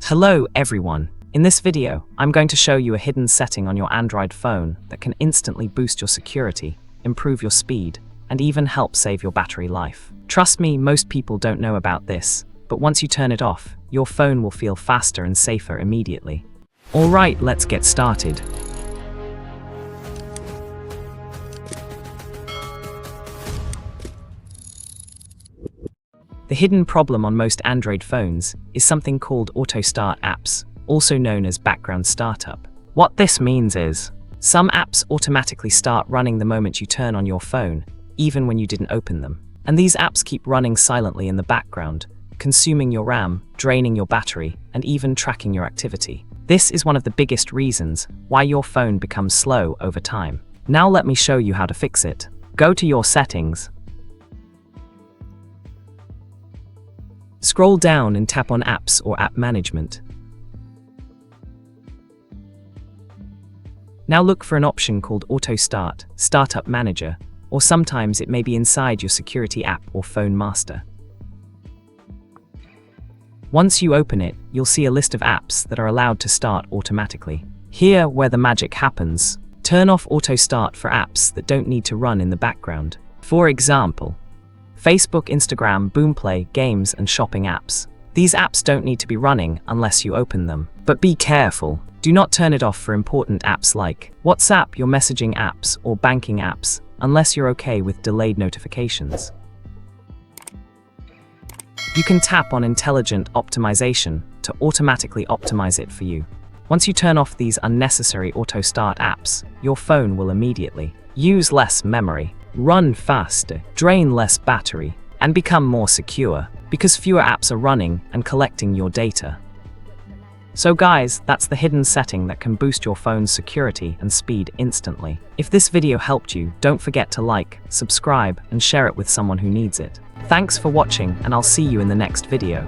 Hello everyone! In this video, I'm going to show you a hidden setting on your Android phone that can instantly boost your security, improve your speed, and even help save your battery life. Trust me, most people don't know about this, but once you turn it off, your phone will feel faster and safer immediately. Alright, let's get started. The hidden problem on most Android phones is something called auto start apps, also known as background startup. What this means is, some apps automatically start running the moment you turn on your phone, even when you didn't open them. And these apps keep running silently in the background, consuming your RAM, draining your battery, and even tracking your activity. This is one of the biggest reasons why your phone becomes slow over time. Now let me show you how to fix it. Go to your settings. Scroll down and tap on Apps or App Management. Now look for an option called Auto Start, Startup Manager, or sometimes it may be inside your Security app or Phone Master. Once you open it, you'll see a list of apps that are allowed to start automatically. Here, where the magic happens, turn off Auto Start for apps that don't need to run in the background. For example, Facebook, Instagram, Boomplay, games, and shopping apps. These apps don't need to be running unless you open them. But be careful. Do not turn it off for important apps like WhatsApp, your messaging apps, or banking apps, unless you're okay with delayed notifications. You can tap on Intelligent Optimization to automatically optimize it for you. Once you turn off these unnecessary auto start apps, your phone will immediately use less memory, run faster, drain less battery, and become more secure, because fewer apps are running and collecting your data. So guys, that's the hidden setting that can boost your phone's security and speed instantly. If this video helped you, don't forget to like, subscribe, and share it with someone who needs it. Thanks for watching, and I'll see you in the next video.